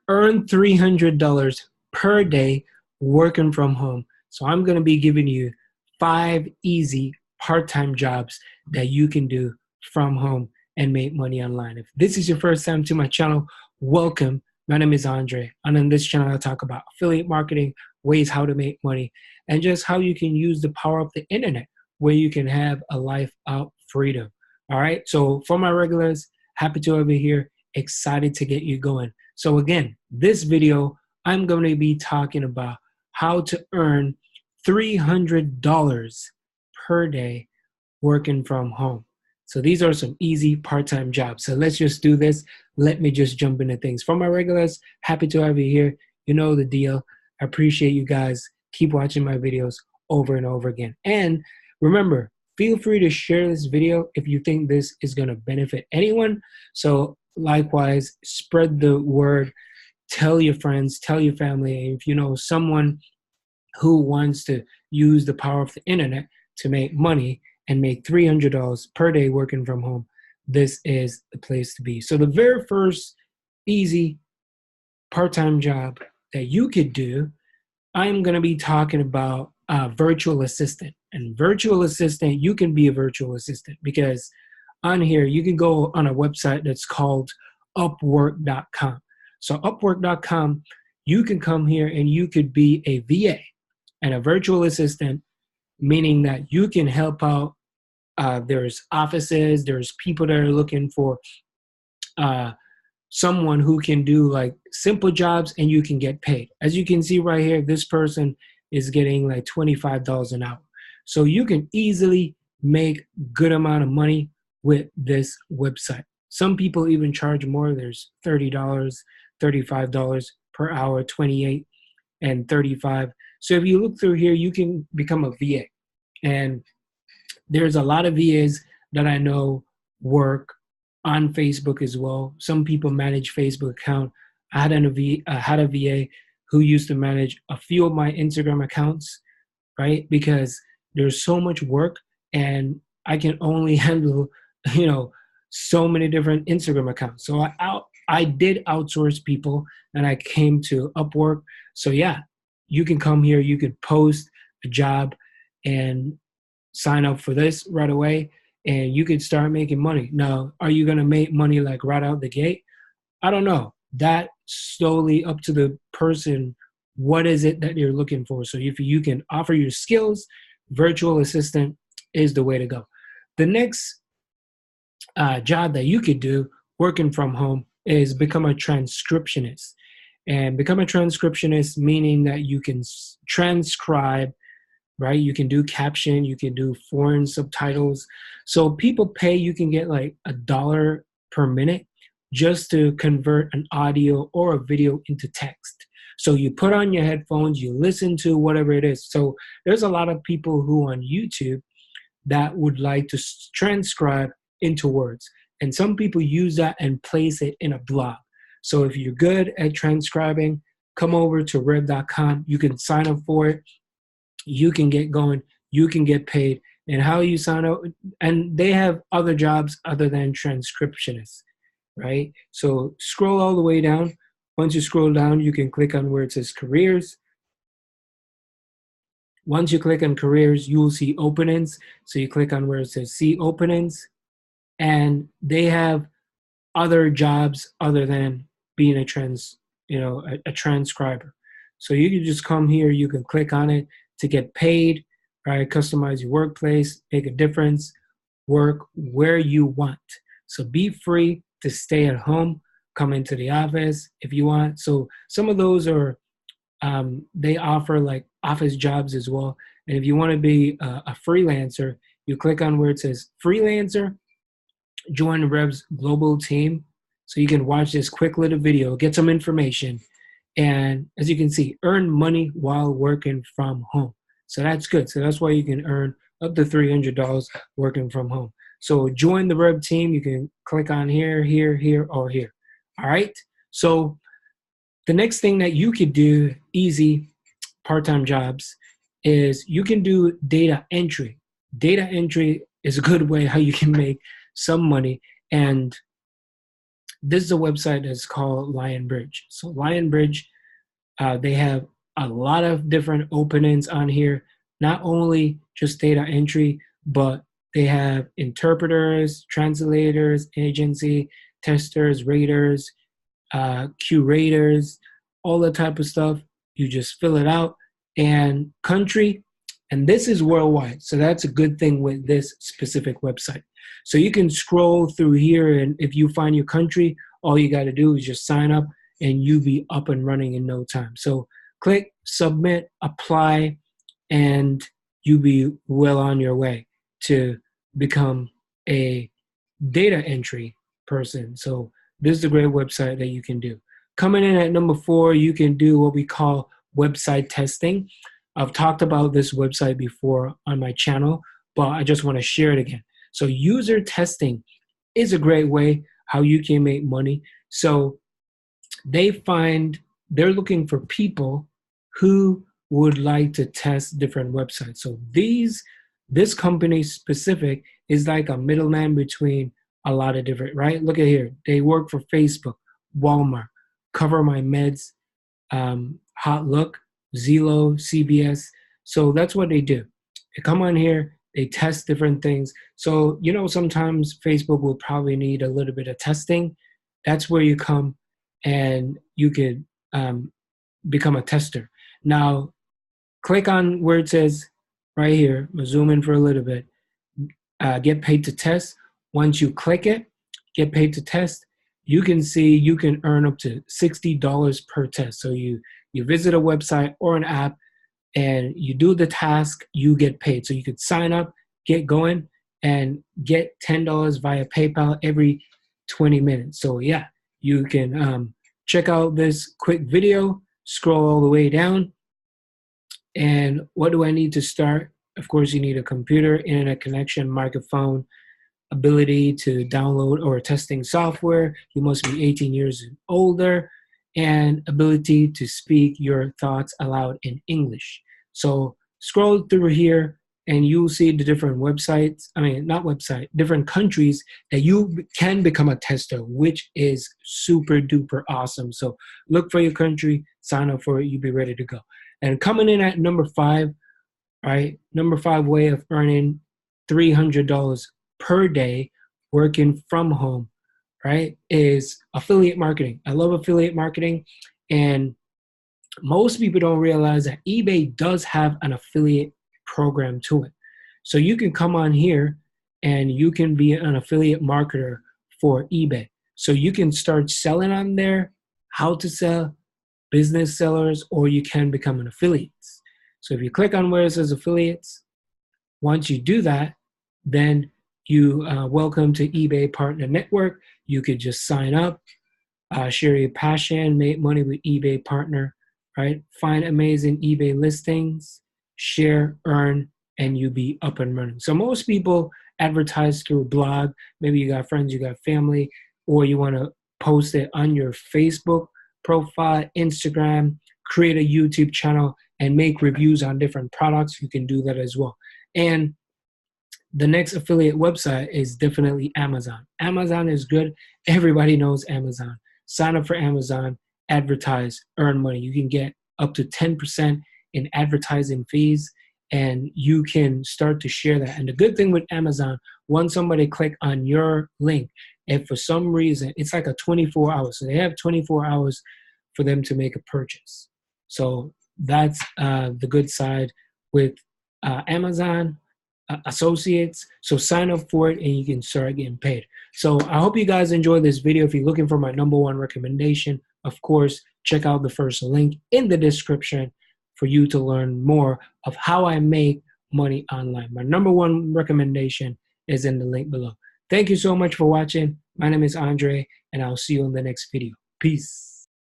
earn $300 per day working from home. So I'm going to be giving you 5 easy part-time jobs that you can do from home and make money online. If this is your first time to my channel, welcome. My name is Andre, and on this channel I talk about affiliate marketing, ways how to make money, and just how you can use the power of the internet where you can have a life of freedom. All right, so for my regulars, happy to have you here, excited to get you going. So again, this video, I'm going to be talking about how to earn $300 per day working from home. So these are some easy part-time jobs. So let's just do this. Let me just jump into things. For my regulars, happy to have you here. You know the deal. I appreciate you guys. Keep watching my videos over and over again. And remember, feel free to share this video if you think this is going to benefit anyone. So likewise, spread the word. Tell your friends, tell your family. If you know someone who wants to use the power of the internet to make money and make $300 per day working from home, this is the place to be. So the very first easy part-time job that you could do, I'm going to be talking about a virtual assistant. And virtual assistant, you can be a virtual assistant because on here, you can go on a website that's called Upwork.com. So Upwork.com, you can come here and you could be a VA and a virtual assistant, meaning that you can help out. There's offices, there's people that are looking for someone who can do like simple jobs and you can get paid. As you can see right here, this person is getting like $25 an hour. So you can easily make good amount of money with this website. Some people even charge more. There's $30, $35 per hour, 28 and 35. So if you look through here, you can become a VA. And there's a lot of VAs that I know work on Facebook as well. Some people manage Facebook account. I had a VA who used to manage a few of my Instagram accounts, right? Because there's so much work and I can only handle, so many different Instagram accounts. So I did outsource people and I came to Upwork. So yeah, you can come here, you could post a job and sign up for this right away and you could start making money. Now, are you going to make money like right out the gate? I don't know. That slowly up to the person. What is it that you're looking for? So if you can offer your skills, virtual assistant is the way to go. The next job that you could do working from home is become a transcriptionist. And become a transcriptionist, meaning that you can transcribe, right? You can do caption, you can do foreign subtitles. So people pay, you can get like $1 per minute just to convert an audio or a video into text. So you put on your headphones, you listen to whatever it is. So there's a lot of people who on YouTube that would like to transcribe into words. And some people use that and place it in a blog. So if you're good at transcribing, come over to rev.com. You can sign up for it. You can get going. You can get paid. And how you sign up, and they have other jobs other than transcriptionists, right? So scroll all the way down. Once you scroll down, you can click on where it says careers. Once you click on careers, you will see openings. So you click on where it says see openings, and they have other jobs other than being a transcriber. So you can just come here, you can click on it to get paid, right? Customize your workplace, make a difference, work where you want. So be free to stay at home, come into the office if you want. So some of those are, they offer like office jobs as well. And if you want to be a freelancer, you click on where it says freelancer, join Rev's global team. So you can watch this quick little video, get some information, and as you can see, earn money while working from home. So that's good. So that's why you can earn up to $300 working from home. So join the Rev team. You can click on here, here, here, or here. All right. So the next thing that you could do, easy part-time jobs, is you can do data entry. Data entry is a good way how you can make some money. And This is a website that's called Lionbridge. So Lionbridge, they have a lot of different openings on here, not only just data entry, but they have interpreters, translators, agency, testers, raters, curators, all that type of stuff. You just fill it out, and country, and this is worldwide. So that's a good thing with this specific website. So you can scroll through here, and if you find your country, all you got to do is just sign up and you be up and running in no time. So click submit, apply, and you be well on your way to become a data entry person. So this is a great website that you can do. Coming in at number 4, you can do what we call website testing. I've talked about this website before on my channel, but I just want to share it again. So user testing is a great way how you can make money. So they're looking for people who would like to test different websites. So this company specific is like a middleman between a lot of different, right? Look at here. They work for Facebook, Walmart, Cover My Meds, Hot Look, Zillow, CBS. So that's what they do. They come on here, they test different things. So, sometimes Facebook will probably need a little bit of testing. That's where you come and you could become a tester. Now, click on where it says right here, I'll zoom in for a little bit, get paid to test. Once you click it, get paid to test, you can see you can earn up to $60 per test. So you visit a website or an app and you do the task, you get paid. So you could sign up, get going, and get $10 via PayPal every 20 minutes. So yeah, you can check out this quick video, scroll all the way down. And what do I need to start? Of course, you need a computer, internet connection, microphone, ability to download or testing software. You must be 18 years and older, and ability to speak your thoughts aloud in English. So scroll through here and you'll see the different websites, different countries that you can become a tester, which is super duper awesome. So look for your country, sign up for it, you'll be ready to go. And coming in at number 5, right? Number 5 way of earning $300 per day working from home, right, is affiliate marketing. I love affiliate marketing, and most people don't realize that eBay does have an affiliate program to it. So you can come on here and you can be an affiliate marketer for eBay. So you can start selling on there, how to sell, business sellers, or you can become an affiliate. So if you click on where it says affiliates, once you do that, then you welcome to eBay Partner Network. You could just sign up, share your passion, make money with eBay Partner, right? Find amazing eBay listings, share, earn, and you be up and running. So most people advertise through a blog. Maybe you got friends, you got family, or you want to post it on your Facebook profile, Instagram, create a YouTube channel, and make reviews on different products. You can do that as well. And the next affiliate website is definitely Amazon. Amazon is good. Everybody knows Amazon. Sign up for Amazon, advertise, earn money. You can get up to 10% in advertising fees, and you can start to share that. And the good thing with Amazon, once somebody click on your link, if for some reason, it's like a 24 hours. So they have 24 hours for them to make a purchase. So that's the good side with Amazon associates. So sign up for it and you can start getting paid. So I hope you guys enjoyed this video. If you're looking for my number 1 recommendation, of course, check out the first link in the description for you to learn more of how I make money online. My number 1 recommendation is in the link below. Thank you so much for watching. My name is Andre, and I'll see you in the next video. Peace.